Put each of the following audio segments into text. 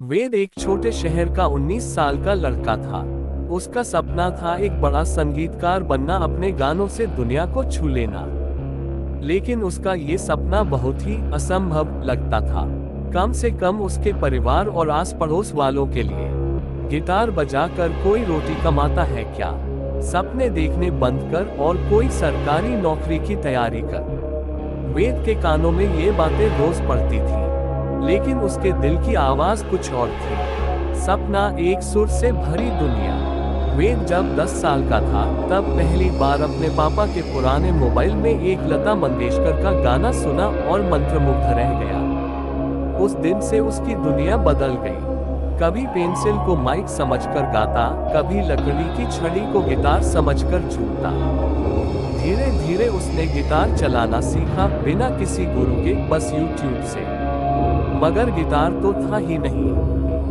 वेद एक छोटे शहर का 19 साल का लड़का था। उसका सपना था एक बड़ा संगीतकार बनना, अपने गानों से दुनिया को छू लेना। लेकिन उसका ये सपना बहुत ही असंभव लगता था, कम से कम उसके परिवार और आस पड़ोस वालों के लिए। गिटार बजाकर कोई रोटी कमाता है क्या? सपने देखने बंद कर और कोई सरकारी नौकरी की तैयारी कर। वेद के कानों में ये बातें रोज पड़ती थी, लेकिन उसके दिल की आवाज कुछ और थी। सपना, एक सुर से भरी दुनिया। वेद जब 10 साल का था, तब पहली बार अपने पापा के पुराने मोबाइल में एक लता मंगेशकर का गाना सुना और मंत्रमुग्ध रह गया। उस दिन से उसकी दुनिया बदल गई। कभी पेंसिल को माइक समझकर गाता, कभी लकड़ी की छड़ी को गिटार समझकर झूमता। धीरे धीरे उसने गिटार चलाना सीखा, बिना किसी गुरु के, बस यूट्यूब से। मगर गिटार तो था ही नहीं।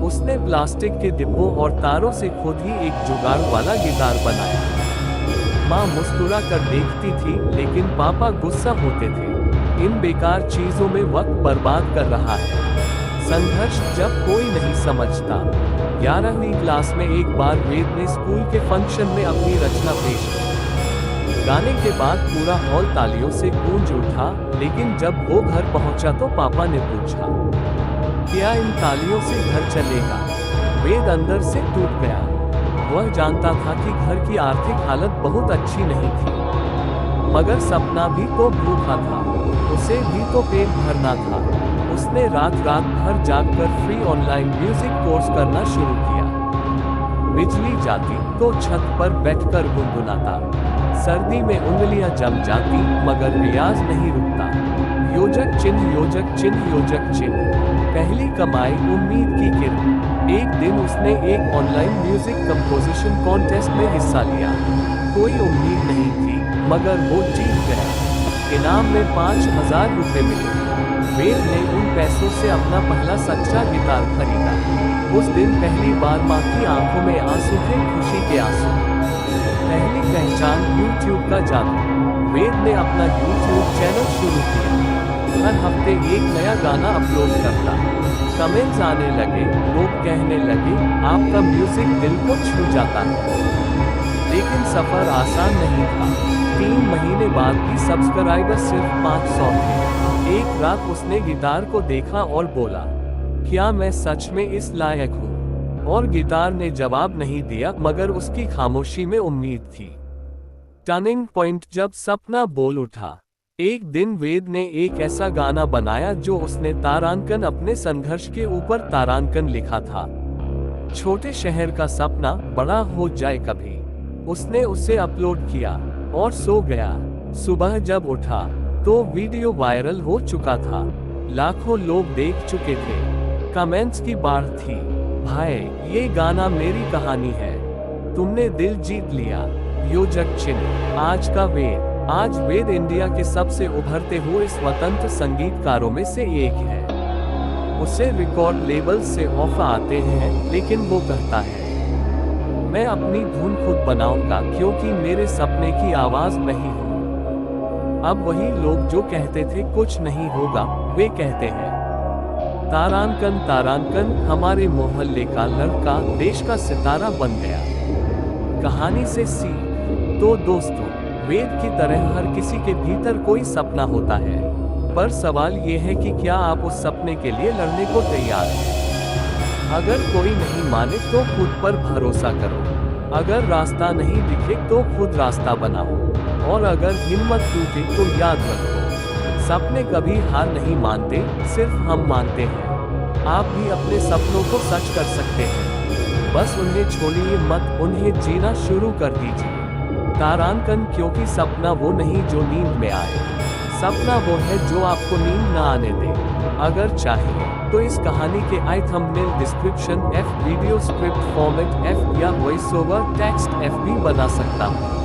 उसने प्लास्टिक के डिब्बों और तारों से खुद ही एक जुगाड़ वाला गिटार बनाया। माँ मुस्कुरा कर देखती थी, लेकिन पापा गुस्सा होते थे। इन बेकार चीजों में वक्त बर्बाद कर रहा है। संघर्ष जब कोई नहीं समझता। 11वीं क्लास में एक बार वेद ने स्कूल के फंक्शन में अपनी रचना पेश की। गाने के बाद पूरा हॉल तालियों से गूंज उठा, लेकिन जब वो घर पहुंचा तो पापा ने पूछा, क्या इन तालियों से घर चलेगा? वेद अंदर से टूट गया। वह जानता था कि घर की आर्थिक हालत बहुत अच्छी नहीं थी, मगर सपना भी तो भूखा था, उसे भी तो पेट भरना था। उसने रात भर जागकर फ्री ऑनलाइन म्यूजिक कोर्स करना शुरू किया। बिजली जाती तो छत पर बैठकर गुनगुनाता। सर्दी में उंगलियां जम जाती, मगर रियाज नहीं रुकता। योजक चिन्ह, योजक चिन्ह, योजक चिन्ह। पहली कमाई, उम्मीद की किरण। एक दिन उसने एक ऑनलाइन म्यूजिक कंपोजिशन कॉन्टेस्ट में हिस्सा लिया। कोई उम्मीद नहीं थी, मगर वो जीत गया। इनाम में 5,000 रुपए मिले। वेद ने उन पैसों से अपना पहला सच्चा गिटार खरीदा। उस दिन पहली बार माँ की आंखों में आंसू थे, खुशी के आंसू। पहली पहचान, यूट्यूब का जादू। वेद ने अपना यूट्यूब चैनल शुरू किया। हर हफ्ते एक नया गाना अपलोड करता। कमेंट्स आने लगे, लोग कहने लगे, आपका म्यूजिक दिल को छू जाता है। लेकिन सफर आसान नहीं था। 3 महीने बाद भी सब्सक्राइबर सिर्फ 500 थे। एक रात उसने गिटार को देखा और बोला, क्या मैं सच में इस लायक हूँ? और गिटार ने जवाब नहीं दिया, मगर उसकी खामोशी में उम्मीद थी। टर्निंग पॉइंट, जब सपना बोल उठा। एक दिन वेद ने एक ऐसा गाना बनाया जो उसने तारांकन, अपने संघर्ष के ऊपर तारांकन लिखा था। छोटे शहर का सपना बड़ा हो जाए कभी। उसने उसे अपलोड किया और सो गया। सुबह जब उठा तो वीडियो वायरल हो चुका था। लाखों लोग देख चुके थे। कमेंट्स की बाढ़ थी, भाई ये गाना मेरी कहानी है, तुमने दिल जीत लिया। योजक चिन्ह, आज का वेद। आज वेद इंडिया के सबसे उभरते हुए स्वतंत्र संगीतकारों में से एक है। उसे रिकॉर्ड लेबल से ऑफर आते हैं, लेकिन वो कहता है, मैं अपनी धुन खुद बनाऊंगा, क्योंकि मेरे सपने की आवाज नहीं हूँ। अब वही लोग जो कहते थे कुछ नहीं होगा, वे कहते हैं तारांकन। तारांकन हमारे मोहल्ले का लड़का देश का सितारा बन गया। कहानी से सीख। तो दोस्तों, वेद की तरह हर किसी के भीतर कोई सपना होता है, पर सवाल ये है कि क्या आप उस सपने के लिए लड़ने को तैयार हैं? अगर कोई नहीं माने तो खुद पर भरोसा करो। अगर रास्ता नहीं दिखे तो खुद रास्ता बनाओ। और अगर हिम्मत टूटे तो याद रखो, सपने कभी हार नहीं मानते, सिर्फ हम मानते हैं। आप भी अपने सपनों को सच कर सकते हैं, बस उन्हें छोड़िए मत, उन्हें जीना शुरू कर दीजिए। तारांकन, क्योंकि सपना वो नहीं जो नींद में आए, सपना वो है जो आपको नींद न आने दे। अगर चाहिए तो इस कहानी के AI thumbnail, description F, video script format F या वॉइस ओवर टेक्स्ट F भी बना सकता हूँ।